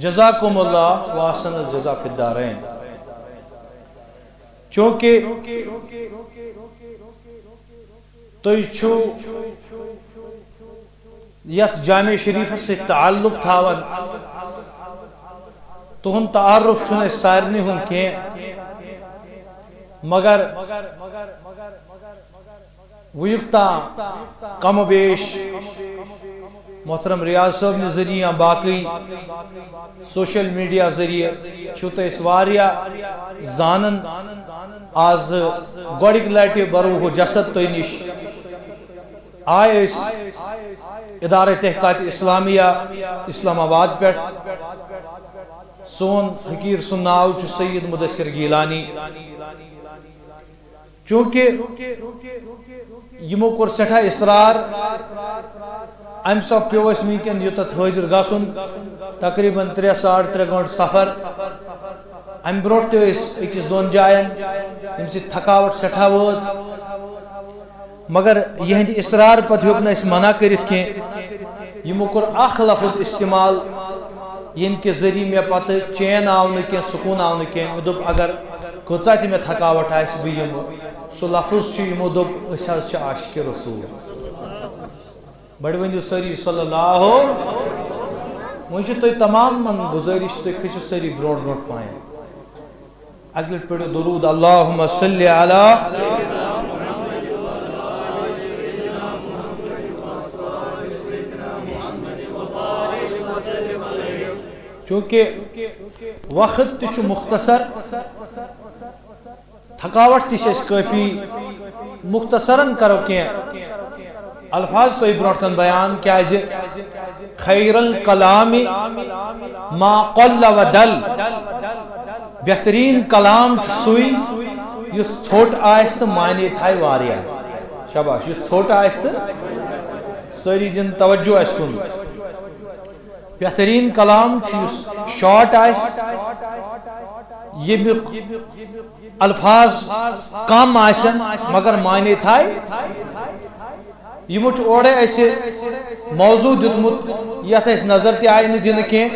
جزاکم اللہ واحسن الجزا فی الدارین. چونکہ تُہۍ چھو یت جامع شریف سے تعلق تھاون تہن تعارف چھُنہٕ اَسہِ سارنٕے ہُنٛد کینٛہہ مگر وُیُک تام کم و بیش محترم ریاض صٲب ذریعہ یا باقی سوشل میڈیا ذریعہ چھو تُہۍ أسۍ واریاہ زانن. آز گۄڈٕنِکہِ لٹہِ بروہ جسد تُہۍ نِش آئے ادارہ تحقیقات اسلامیہ اسلام آباد پہ. سون حقیر سن ناو چھُ سید مدثر گیلانی. چونکہ یمو کور سٹھا اصرار ام سب پیو اس ونکن یوتت حاضر گژھُن تقریباً 3-3.5 گھنٹہ سفر. ام برونٛٹھ تہِ ٲسۍ أکِس دۄن جاین ییٚمہِ سۭتۍ تھکاوٹ سٹھا وٲژ مگر یہندِ اصرار پتہٕ ہیوٚک نہٕ أسۍ منع کٔرِتھ کینٛہہ. یمو کوٚر اکھ لفظ استعمال ییٚمہِ کہِ ذریعہ مےٚ پتہٕ چین آو نہٕ کینٛہہ سکوٗن آو نہٕ کینٛہہ. مےٚ دوٚپ اگر کۭژاہ تہِ مےٚ تھکاوٹ آسہِ بہٕ یِمہٕ. سُہ لفظ چھُ یمو دوٚپ أسۍ حظ چھِ عاشقِ رسوٗل. بڑٕ ؤنِو سٲری صلی اللہ. وۄنۍ چھِ تۄہہِ تمامن گُزٲرِش تُہۍ کھٔسِو سٲری برونٛٹھ برونٛٹھ پہن. اکہِ لٹہِ پٔرِو درود اللہُمَّ صلی علی. چونکہ وقت تہِ چھُ مختصر تھکاوٹ تہِ چھِ اَسہِ کٲفی. مختصراً کرو کینٛہہ الفاظ تۄہہِ برونٛٹھ کن بیان کیازِ خیر الکلام ما قل و دل. بہترین کلام چھُ سُے یُس ژھوٚٹ آسہِ تہٕ معنے تھایہِ واریاہ. شاباش. یُس ژھوٚٹ آسہِ تہٕ سٲری دِن توجہ اَسہِ کُن. بہترین کلام چھُ یُس شارٹ آسہِ ییٚمیُک الفاظ کم آسن مگر معنے تھایہِ. یمو چھُ اورے اَسہِ موضوع دیُتمُت یتھ اَسہِ نظر تہِ آیہِ نہٕ دِنہٕ کینٛہہ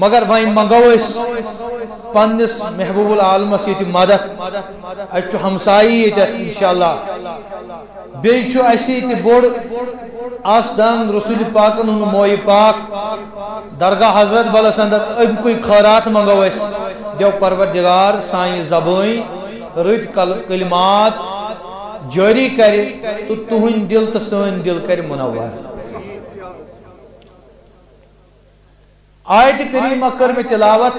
مگر وۄنۍ منگو أسۍ پننس محبوب العالمس ییٚتہِ مدد. اَسہِ چھُ ہمسایی ییٚتٮ۪تھ انشاءاللہ. بیٚیہِ چھُ اَسہِ ییٚتہِ بوٚڑ آستان رسول پاکن ہُنٛد موئے پاک درگاہ حضرت بلس اندر. أمکُے خٲرات منگو أسۍ دیو پروردگار سانہِ زبٲنۍ رٕتۍ کلمات جٲری کرِ تہٕ تُہنٛدۍ دل تہٕ سٲنۍ دل کرِ منور. آیت کریمہ کر میں تلاوت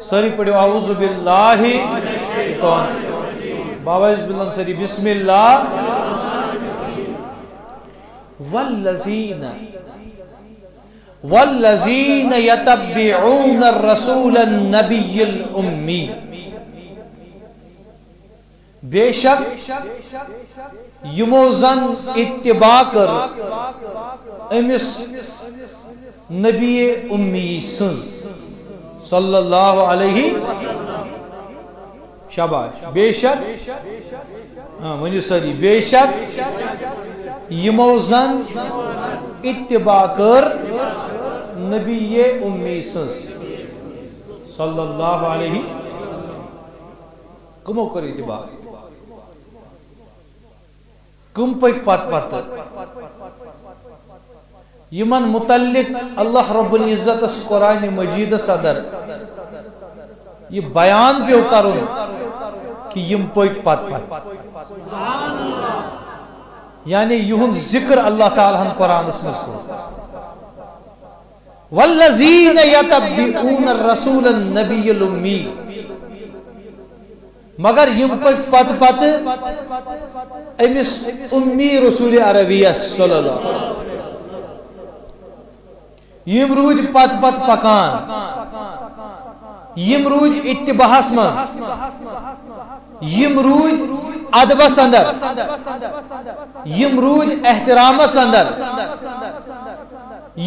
ساری پڑھو اعوذ باللہ بابا بلند ساری بسم اللہ. والذین یتبعون الرسول النبی الامی. بے شک یمو زن اتباع کر امس نبی امی سنز صلی اللہ علیہ. شاباش. بے شک ونیو ساری بے شک یمو زن اتباع کر نبی امی سنز صلی اللہ علیہ. کمو کر اتباع کم پک پت پت یمن متعلق اللہ رب العزت قرآن مجید صدر یہ بیان پیو کرن کہ یم پک پت پت یعنی یہن ذکر اللہ تعالیٰ ہن قرآن اس مز کو. والذین یتبعون الرسول النبی الامی. مگر یم پک پت پت امس امی رسول عربیہ صلی اللہ علیہ وسلم. یم رود پت پت پکان یم رود اتباعس مز یم رود ادبس اندر یم رود احترامس اندر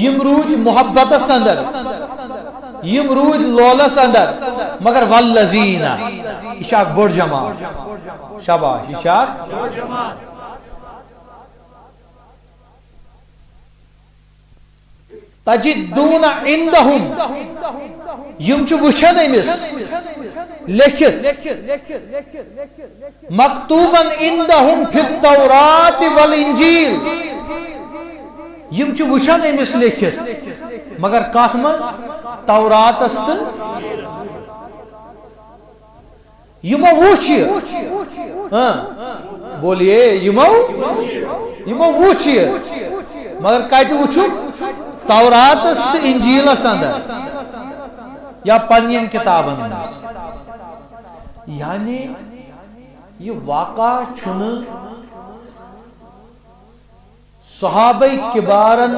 یم رود محبتس اندر یم رود لولس اندر. مگر والذین اشاق بڑ جماعت. شاباش. اشاق بڑ جماعت. تجدون عندهم یم چھ وچھن امس لکھت مکتوبا عندهم فی التوراۃ والانجیل یم چھ وچھن امس لکھت مگر کات مز تورات است یمو وچھ بولیے یمو وچھ مگر کت وچھ تورات است انجیلس اندر یا پنین کتابن مز یعنی یہ واقعہ چھن صحابہ کبارن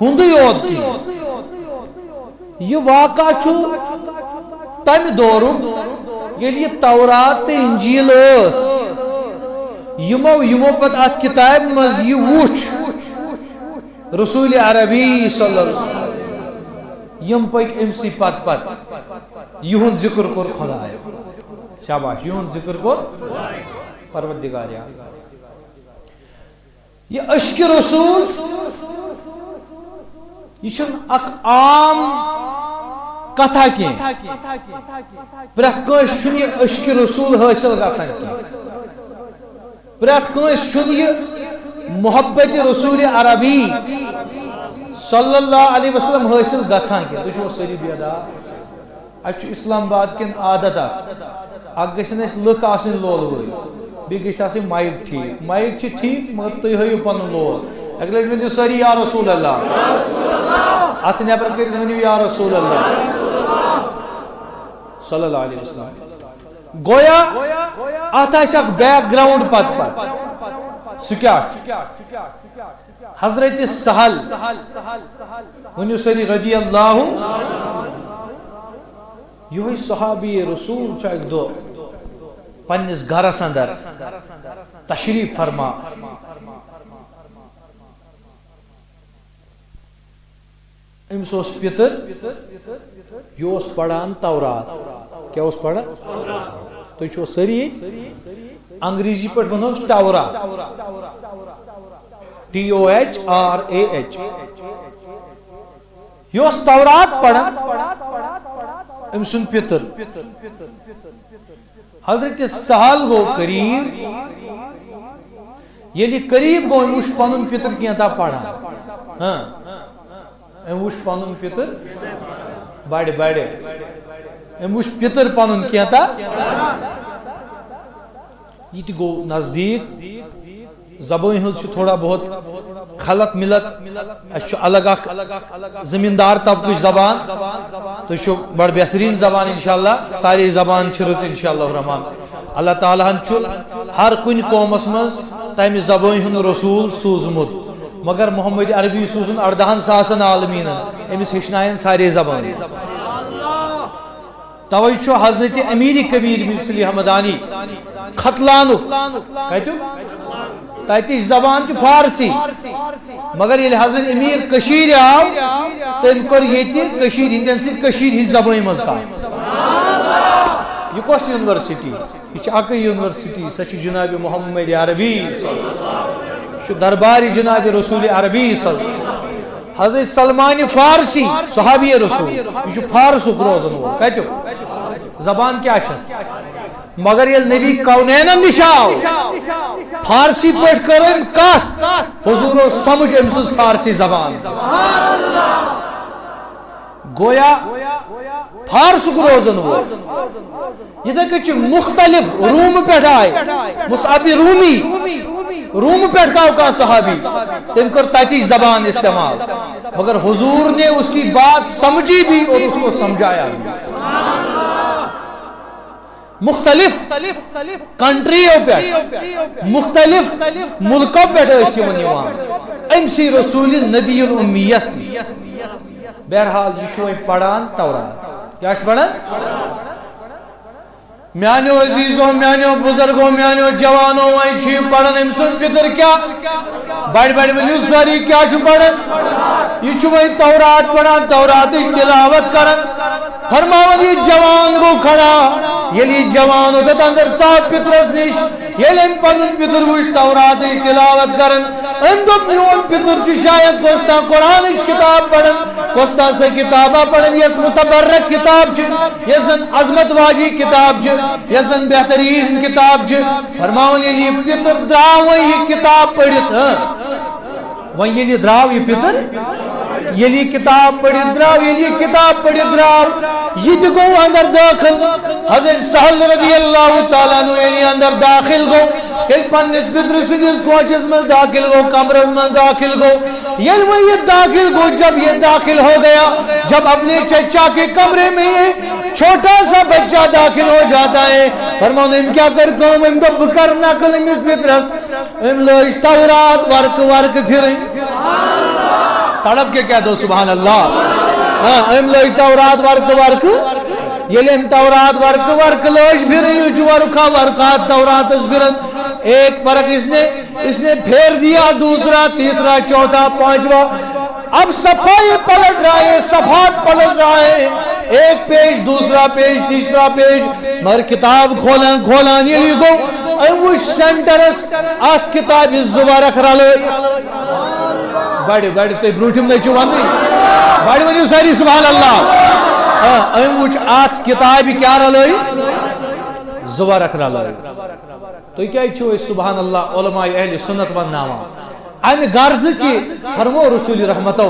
ہند یوت کی یہ واقعہ چھو تم دورم یل یہ تورات انجیل اس یمو پت ات کتاب مز یہ وچھ رسول عربی صلی اللہ علیہ وسلم یم پک امسی پت یہن ذکر کور خدا شاباش یہن ذکر کور پروردگار یہ عشق رسول یہ اک عام کتھا کی پرت کنس یہ عشق رسول حاصل گژھان کی پرت کنس یہ محبت رسول عربی صلی اللہ علیہ وسلم حاصل گژھان کی تھی سری بیدار اچھ اسلام آباد کن عادت اک گھن لک آسن لول وول بی گھس آسن مائک ٹھیک مگر تھی ہیو پن لول اک لٹ ونو ساری یا رسول اللہ ات نبر کر ونو یا رسول اللہ صلی اللہ علیہ وسلم گویا ات اک بیک گراؤنڈ پت سکیا حضرت سہل ونو سری رضی اللہ یہ صحابی رسول ایک دو پنس گھرس اندر تشریف فرما امس پتر یہ پڑھان تورات کیا پڑھان تھی سری انگریزی پہ ونوس ٹورا TORAH یہ تورات پڑھان ام سن پتر حضرت سہل گو قریب یلی قریب گو ام وش پنن پتر کینتا پڑھان ام وش پنن پتر بڑے ام وش پتر پنن کینتا یہ گو نزدیک زبان ہز تھوڑا بہت خلط ملت الگ زمیندار طبقہ زبان تو بڑ بہترین زبان انشاءاللہ ساری زبان رچ انشاءاللہ الرحمن اللہ تعالیٰ ہر کن قومس مز تمہ زبان ہند رسول سوزمت مگر محمد عربی سوزن 18,000 عالمین امس ہچنائن ساری زبان توے حضرت امیر کبیر مرسلی حمدانی ختلانک تتچ زبان فارسی مگر یل حضرت امیر کشیر آو تم کور ہندین سی زبان مز یہ کس یونیورسٹی یہ اک یونیورسٹی سہ جناب محمد عربی دربار جناب رسول عربی حضرت سلمان فارسی صحابی رسول یہ فارسک روزن وول کتک زبان کیا چھس مگر یل نبی کونین نش آو فارسی پہ کرن کت حضور سمجھ امس فارسی زبان گویا فارسک روزن وول یہ مختلف روم پہ آئے مصعب رومی روم پہ کا صحابی تم کر تتچ زبان استعمال مگر حضور نے اس کی بات سمجھی بھی اور اس کو سمجھایا بھی مختلف کنٹریوں پہ مختلف ملکوں پہ امسی رسول نبی الامیس بہرحال یہ پڑھان تورات کیا پڑھان میانو عزیزوں میانو بزرگوں میانو جوانوں وہی پڑھان ام سن پتر کیا بڑ ونیو ساری کیا پڑھان یہ وہی تورات پڑھان تورات تلاوت کران فرماون یہ جوان گو کھڑا یلی جوان ہوتا اندر ژاپ پترس نش یل ام پنن پتر وچ تورات تلاوت کران میون پتر شاید کوستا قرآن کتاب پڑھن کوستا سے کتابہ پڑھن یس متبرک کتاب یسن عظمت واجی کتاب یسن بہترین کتاب فرماؤن یہ پتر دراو یہ کتاب پڑھت وہیں یہ دراو یہ پتر یہ کتاب پڑھت دراو یہ کتاب پڑھت دراو یہ گو اندر داخل حضرت سہل رضی اللہ تعالیٰ عنہ یہ اندر داخل گو یل پنس پتر سندس کوچس من داخل گو کمرس من داخل گو یل وہ یہ داخل گو جب یہ داخل ہو گیا جب اپنے چچا کے کمرے میں یہ چھوٹا سا بچہ داخل ہو جاتا ہے فرماؤں ام کیا کر کہوں ام دب کر نقل امس پترس ام لوش تورات ورک ورک پھریں تڑپ کے کہہ دو سبحان اللہ ام لوش تورات ورک ورک یل ام تورات ورک ورک لوش پھریں یہ جو ورکا ورکات تورات اس پھرن ایک فرق اس نے پھیر دیا دوسرا تیسرا چوتھا پانچواں اب صفائی پلٹ رہا ہے صفحات پلٹ رہا ہے ایک پیج دوسرا پیج تیسرا پیج مگر کتاب کھولان یہ لیگو وہ سنٹرس آت کتاب زبا رکھ رہا لے بڑی بڑی تے بروٹیم نے چوان دی بڑی بڑی ساری سبحان اللہ وہ آت کتاب کیا رہا لے زبا رکھ رہا لے تو کیا چھو سبحان اللہ علماء اہل سنت و نامہ امی غرض کی فرمو رسول رحمتو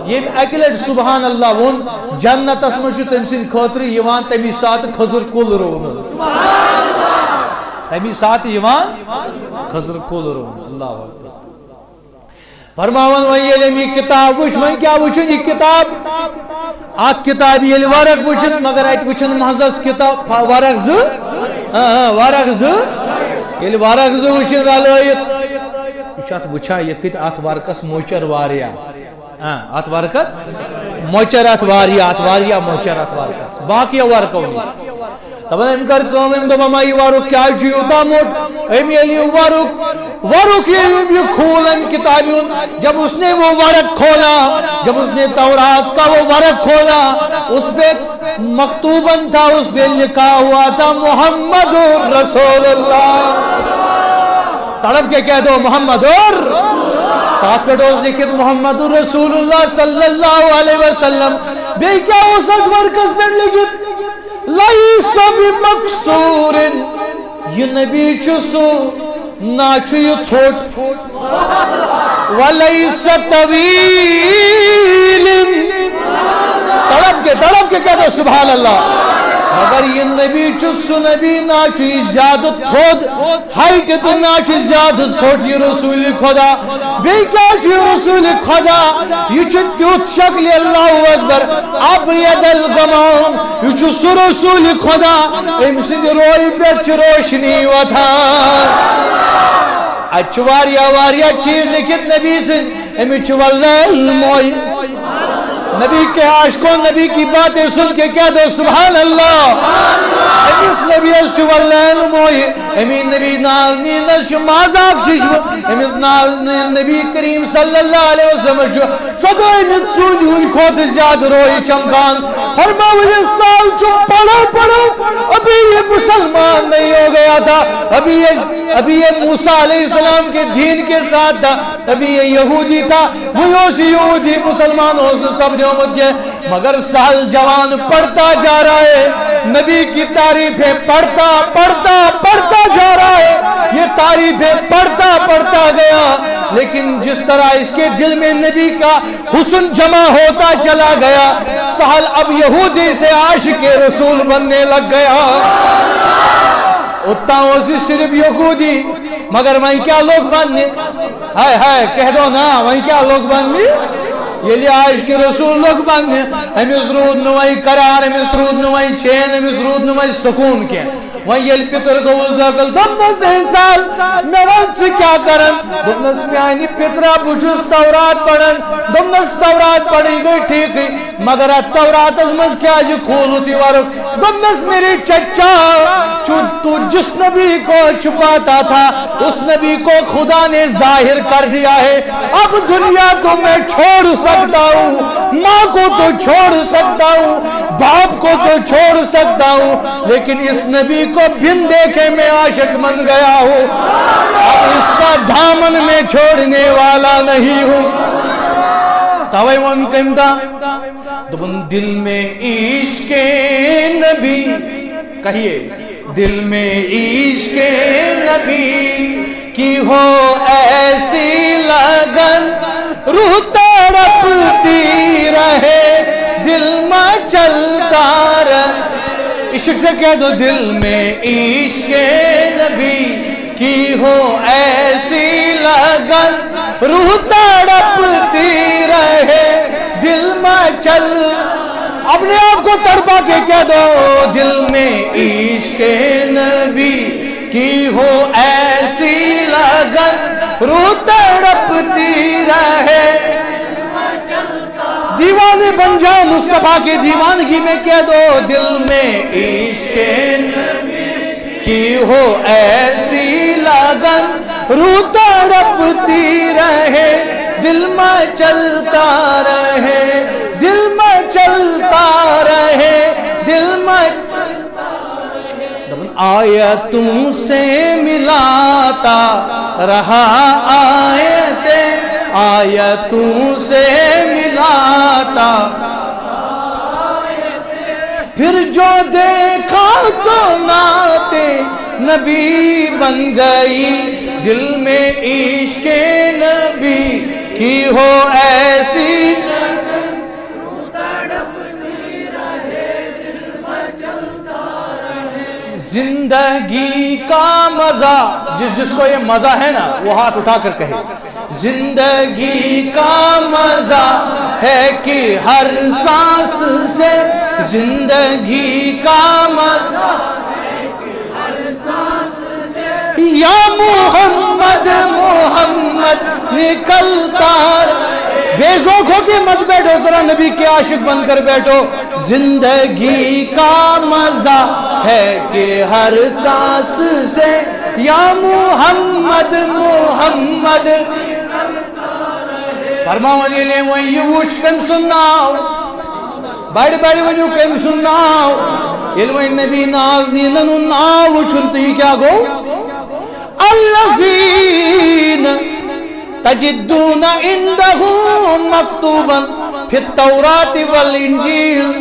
یہ اکلٹ سبحان اللہ ون جنت اسمجھو تمسین خاطری یوان تمی سات خضر کل رون تمی سات یوان خضر کل رون اللہ اکبر فرماون وی یلمی کتاب وچ ون کیا وچن یہ کتاب آت کتاب یل ورق وچن مگر ایت وچن محضر کتاب ورق ز ورق ز یل ورق ز وچن رالایت ات وچا یہ ات ورکس موچر واریا ات ورکس موچر ات واریا موچر ات ورکس باقی ورکو نہیں تب ام کر کام ام دما یہ ورک کیا جیوتا موٹ ام یہ ورک یہ کھول ام کتابیون جب اس نے وہ ورق کھولا جب اس نے تورات کا وہ ورق کھولا اس پہ مکتوباً تھا اس پہ لکھا ہوا تھا محمد رسول اللہ تڑپ کے کہہ دو محمد اور پاک پڑوز لکھت محمد رسول اللہ صلی اللہ علیہ وسلم بے کیا ہو سکت ورکس پر لکھت لئیس بمقصور یہ نبی چسو ناچو یہ چھوٹ ولیس طویل تڑپ کے کہہ دو سبحان اللہ مگر یہ نبی چسو نبی ناچو زیادہ تھود ہائٹ تو ناچو زیادہ چھوٹ یہ رسول خدا بے کیا چھو رسول خدا یہ چھو تیوت شکل اللہ اکبر ابید الغمام یہ چھو سو رسول خدا امسد روئی پر چھ روشنی وطا اچھ واریا چیز لکھت نبی سے امی چھو واللیل موئی نبی کے عاشقوں نبی کی باتیں سن کے کہہ دو سبحان اللہ امیس نبی اشو واللین موئی امین نبی نالنی نشو مازاق ششو امیس نالنی نبی کریم صلی اللہ علیہ وسلم اشو چودو امیت سونی ان کھوت زیاد روئی چمکان فرماولی سال چم پڑھو ابھی یہ مسلمان نہیں ہو گیا تھا ابھی یہ موسیٰ علیہ السلام کے دین کے ساتھ تھا ابھی یہ یہودی تھا وہ یوسی یہودی مسلمان ہو سب نے امت کے مگر سال جوان پڑھتا جا رہا ہے نبی کی تعریفیں پڑھتا جا رہا ہے یہ تعریفیں پڑھتا گیا لیکن جس طرح اس کے دل میں نبی کا حسن جمع ہوتا چلا گیا سہل اب یہودی سے عاشق رسول بننے لگ گیا اتاؤں سے صرف یہودی مگر وہیں کیا لوگ بننے ہائے کہہ دو نا وہیں کیا لوگ بننے یہ لئے عاشق رسول لوگ بننے ہمیں ضرورت نوائی قرار ہمیں ضرورت نوائی چین ہمیں ضرورت نوائی سکون کے وہیں یہ پتر گوز داخل دمنس انسان میران سے کیا کرن دمنس میں آئینی پترہ بجھس تورات پڑھن دمنس تورات پڑھی گئی ٹھیک ہی مگر تورات از مز کیا جی کھول ہوتی وارک دمنس میری چچا تو جس نبی کو چھپاتا تھا اس نبی کو خدا نے ظاہر کر دیا ہے اب دنیا تو میں چھوڑ سکتا ہوں ماں کو تو چھوڑ سکتا ہوں باپ کو تو چھوڑ سکتا ہوں لیکن اس نبی کو بن دیکھے میں عاشق بن گیا ہوں، اب اس کا دامن میں چھوڑنے والا نہیں ہوں۔ توے ون کم دا دبن دل میں عشق نبی، کہیے دل میں عشق نبی کی ہو ایسی لگن، روح تڑپتی رہے دل میں چلتا رہے۔ عشق سے کہہ دو دل میں عشق نبی کی ہو ایسی لگن، روح تڑپتی رہے دل میں چل، اپنے آپ کو تڑپا کے کہہ دو دل میں عشق نبی کی ہو ایسی لگن، روح تڑپتی رہے، دیوانے بن جاؤ مصطفیٰ کی دیوانگی میں کہہ دو دل میں عشق نبی کی ہو ایسی لگن، روح تڑپتی رہے دل میں چلتا رہے، دل میں چلتا رہے، دل میں چلتا رہے۔ آیتوں سے ملاتا رہا آیتیں، آیتوں سے ملاتا، پھر جو دیکھا تو ناتے نبی بن گئی، دل میں عشق نبی کی ہو ایسی زندگی کا مزہ، جس کو یہ مزہ ہے نا وہ ہاتھ اٹھا کر کہے، زندگی کا مزہ ہے کہ ہر سانس سے، زندگی کا مزہ ہے کہ ہر سانس سے، یا محمد محمد نکلتا بے ذوق ہو کے مت بیٹھو، ذرا نبی کے عاشق بن کر بیٹھو، زندگی کا مزہ ہے کہ ہر سانس سے، یا محمد محمد فرماؤں یہ لے وہی وچ کم سنناو، بڑی بڑی ونیو کم سنناو، یہ لوئی نبی نازنیننو ناو چھنتی کیا گو، الذین تجدون عندہم مکتوبا فی التوراۃ والانجیل،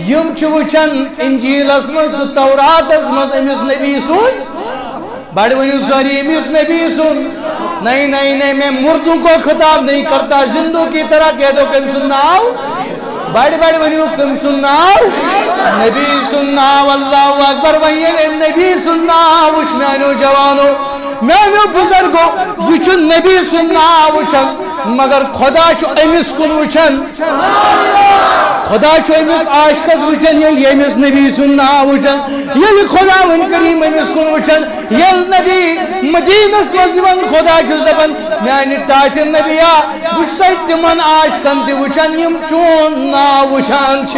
یم چوچن انجیل اسمز تورات اسمز امس نبی سن، بڑی ونیو ساری امس نبی سن، نہیں نہیں نہیں میں مردوں کو خطاب نہیں کرتا، زندوں کی طرح کہہ دو کم سنناو، بڑی بڑی ونیو کم سنناو، نبی سنناو، اللہ اکبر ویل نبی سنناو، اشمیانو جوانو میانو بزرگو یہ چھ نبی سنناو چن، مگر خدا چھ امس کن وچن، خدا چھ امس عاشقت وچن، یل امس نبی سنناو چن، یل خدا ون کریم امس کن وچن، یل نبی مدینس مزون خدا چھ دپن میانی ٹاٹ نبیا بسیت من عاشقن تی وچن یم چون نا وچان چھ۔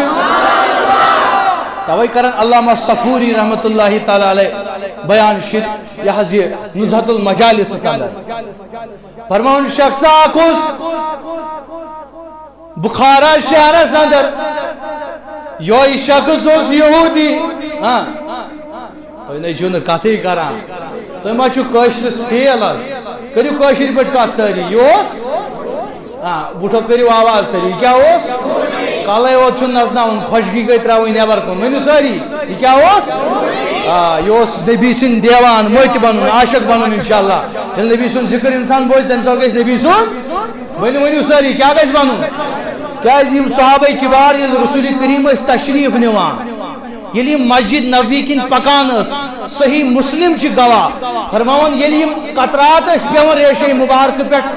توئی کرن علامہ صفوری رحمت اللہ تعالی علیہ بیان شد یہ حضی نزہت المجالس سندر فرماؤن شخص آکوس بخارا شہر سندر یوی شخص اس یہودی، تو نہیں چھونا کاتی کران تو ما چھو کوشرس فیل از کریو کوشری پٹ کات ساری یوس بوٹو کریو آواز ساری کیا ہوس کالے وہ چھو نزنا ان خوشگی گئی تراوی نیبر کن منو ساری یہ کیا ہوس یہ ہوس نبی سن دیوان موت بنن عاشق بنن انشاءاللہ، یل نبی سن ذکر انسان بوجھ تمثال گیس نبی سن منو ساری کیا گیس بنن، کیا یم صحابہ کبار یل رسول کریم اس تشریف نیوان، یلی مسجد نبوی کن پکان اس صحیح مسلم چھ گواہ فرماون یلی قطرات اس پیون ریشہ مبارک پیٹ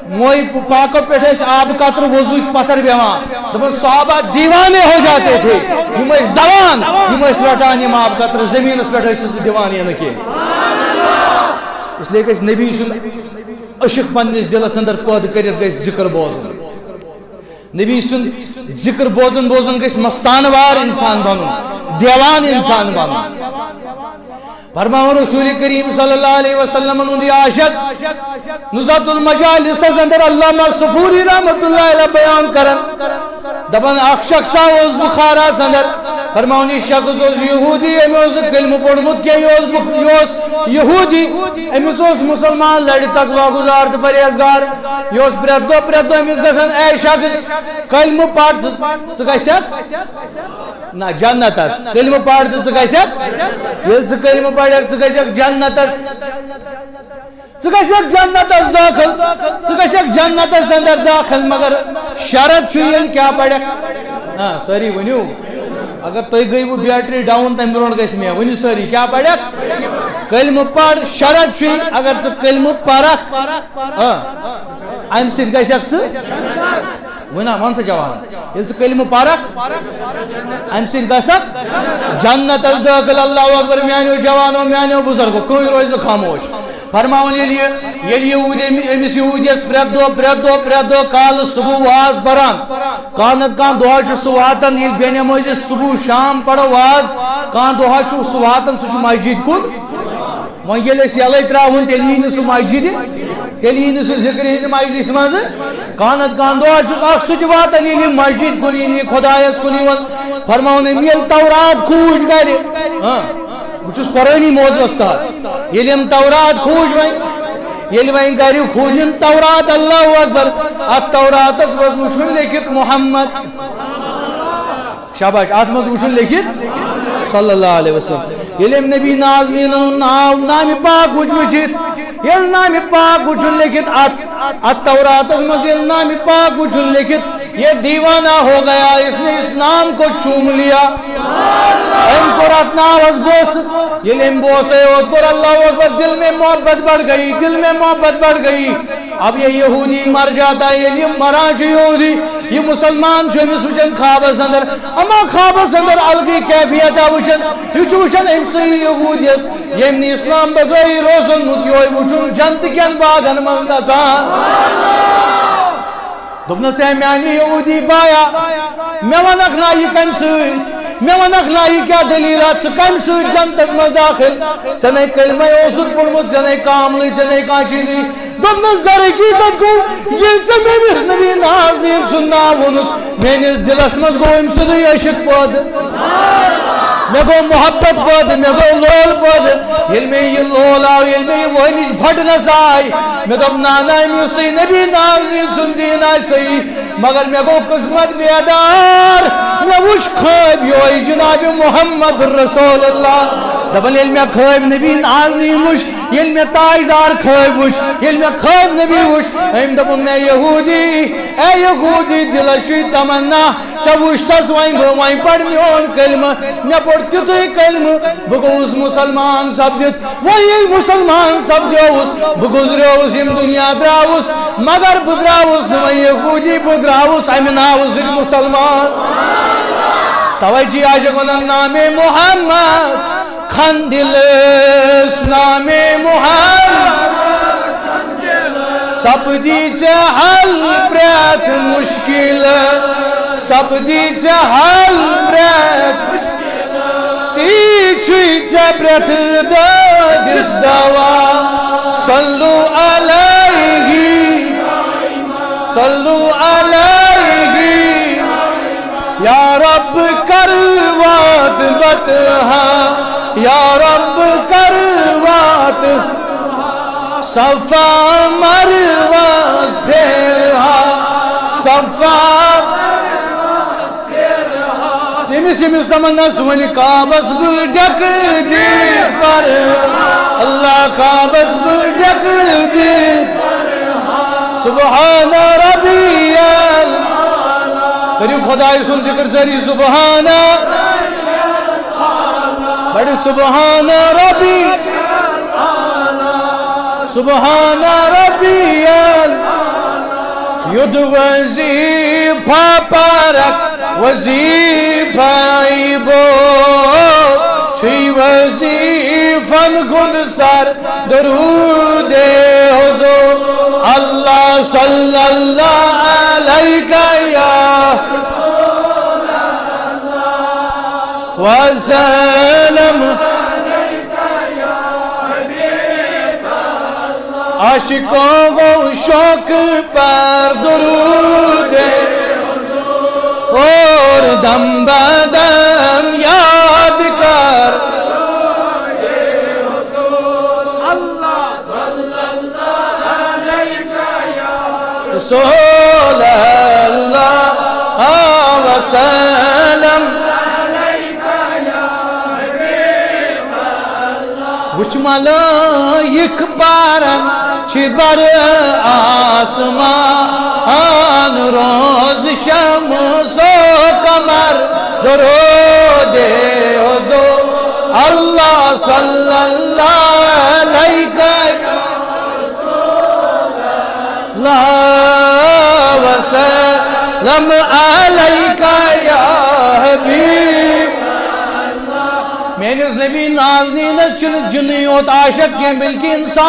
موئی پاکو پیٹھے اس آب قطر وضوئی پتھر بیوان، دبن صحابہ دیوانے ہو جاتے تھے، یم اس دوان یم اس رٹان یم آب قطر زمین اس پیٹھے اس دیوانی نکی، اس لئے کہ اس نبی سن عشق پنیس دل اندر پود کرت گئی ذکر بوزن، نبی سن ذکر بوزن بوزن گئی مستانوار انسان بنن، دیوان انسان بنن۔ فرماؤں رسول کریم صلی اللہ علیہ وسلم انہوں عاشق نزہت المجالس اندر علامہ صفوری رحمت اللہ علیہ بیان کرن دپان اخ شخصا اوس بخارا اندر فرماون یہ شخص اوس یہودی امس کلمہ پڑھمت کی یہ یہودی امس اوس مسلمان لڑ تقوی گزار تو پرہیزگار یہ پریت دہ امس گھن اے شخص کلمہ پڑھ ثہ گھک نا جنتس کلمہ پڑھ تو ثہ گھک یل ثہ کلمہ پڑھک ثہ گھک جنتس ثہ گھک جنتس داخل ثہ گھک جنتس اندر داخل مگر شرط یل کیا پڑھک ہاں ساری ونیو اگر تھی گئی وہ بیٹری ڈاؤن تم برو گھس مے ونیو ساری کیا پڑھک کلمہ پڑھ شرط اگر ثہ کلمہ پڑھک ام سۭتۍ گژھکھ ژٕ ون سا جوان ییٚلہِ ژٕ کلمہ پڑھک ام سۭتۍ گژھکھ جنتس داخل اللہ اکبر میانیو جوانو میانیو بزرگو کٕہٕنۍ روزِ نہٕ خاموش فرماون ییٚلہِ أمِس یہوٗدیس پرٛٮ۪تھ دۄہ کالہٕ صبح واز پران کانٛہہ نتہٕ کانٛہہ دۄہا چھُ سُہ واتان ییٚلہِ بے نٮ۪مٲزی صبح شام پرو واز کانٛہہ دۄہا چھُ سُہ واتان سُہ چھُ مسجد کُن وۄنۍ ییٚلہِ أسۍ یلے ترٛاوون تیٚلہِ یی نہٕ سُہ مسجدِ تیٚلہِ یی نہٕ سُہ ذکرِ ہٕنٛدِ مجلِسہِ منٛزٕ کانٛہہ نتہٕ کانٛہہ دۄہ چھُس اکھ سُہ تہِ واتان ییٚلہِ یہِ مسجد کُن یی نہٕ خۄدایس کُن یِوان فرماوُن أمۍ ییٚلہِ تورات کھوٗج گرِ بہٕ چھُس قرٲنی موضوٗع استاد ییٚلہِ أمۍ تورات کھوٗج وۄنۍ ییٚلہِ وۄنۍ گرِ کھوٗجِن تورات اللہ اکبر اتھ توراتس منٛز وٕچھُن لیکھِتھ محمد شاباش اتھ منٛز وٕچھُن لیکھِتھ صلی اللہ علیہ وسلم ییٚلہِ أمۍ نبی نازنیٖنن ناو نامہِ پاک وٕچھ وٕچھِتھ ییٚلہِ نامہِ پاک وٕچھُن لیکھِتھ اتھ توراتس منٛز ییٚلہِ نامہِ پاک وٕچھُن لیکھِتھ یہ دیوانہ ہو گیا اس نے اس نام کو چوم لیا ام کو رات ناوز بوس یہ ام بوسے اوت کو اللہ اکبر دل میں محبت بڑھ گئی اب یہ یہودی مر جاتا ہے یہ مران یہودی یہ مسلمان جو امس وچن خوابس اندر اما خوابس اندر الگی کیفیت وچن یہ وچن ام سی یہودیس یم اسلام بزائی روزن مت یہ وچن جنت کین باغن من نژان دوپنس ہے میانی یہودی بایا میں ونکھ نا یہ کم سۭتۍ میں ونکھ نا یہ کیا دلیلات ژٕ کم سۭتۍ جنتس منٛز داخل ژےٚ نے کلمہ اوسُتھ پوٚرمُت ژےٚ نے کاملٕے ژےٚ نے کانٛہہ چیٖزٕے دوپنس در حقیقت گوٚو ییٚلہِ ژےٚ میٲنِس نبی نازنیٖن سُنٛد ناو ووٚنُتھ میٲنِس دلس منٛز گوٚو أمۍ سُنٛدٕے عشق پٲدٕ مے گو محبت پٲدٕ مے گوٚو لول پٲدٕ ییٚلہِ مےٚ یہِ لول آو ییٚلہِ مےٚ یہِ وٲنِج پھٹنس آے مےٚ دوٚپ نانا أمۍ یُسٕے نبی نازنیٖن سُنٛد دیٖن آسہِ صحیح مگر مے گو قسمت بیدار مے وٕچھ خواب یہوے جناب محمد رسول اللہ دپان ییٚلہِ مےٚ خواب نبی نازنیٖن وٕچھ ییٚلہِ مےٚ تاجدار خواب وٕچھ ییٚلہِ مےٚ خواب نبی وٕچھ أمۍ دوٚپُن مےٚ یہوٗدی اے یہوٗدی دلس چھُے تمنا ژےٚ وٕچھتس وۄنۍ بہٕ وۄنۍ پر میون کلمہ مےٚ پوٚر تیُتھُے کلمہ بہٕ گوٚوُس مسلمان سپدِتھ وۄنۍ ییٚلہِ مسلمان سپدیوُس بہٕ گُزریوُس یِم دُنیا درٛاوُس مگر بہٕ درٛاوُس نہٕ وۄنۍ یہوٗدی بہٕ درٛاوُس امہِ ناوٕ سۭتۍ مسلمان توے چھِ عاشق ونان نامے محمد کھندلس نامے محمد سپدی ژےٚ حل پرٛٮ۪تھ مُشکِل سپدی ژےٚ حل پرٛٮ۪تھ تی چھُے ژےٚ پرٛٮ۪تھ دٲدِس دوا صلو علیہ صلو علیہ یا رب کر وعد بتہا یا رب کر وعد صفا مرواز پھیرہا صفا سمس تمنا سون کعبس بہ ڈک دِتھ پر اللہ کعبس بہ ڈک دِتھ سبحان ربی کریو خدای سن ذکر سری سبحان بڑی سبحان ربی سبحان ربی یدھ وظیفہ پرک وظیفہ بو چھی وظیفن خود سر درود حضور اللہ صلی اللہ علیہ یا وسلم عاشقوں کو شوق پر درود او دم بدم یاد کر رسول اللہ وسلم وچ ملائک پارن چھ بر آسمان روز شمس و قمر درود حضور اللہ صلی اللہ علیہ وسلم علیکہ یا حبیب میانس نبی نازنینس چھ جنیوت عاشق کی بلکہ انسان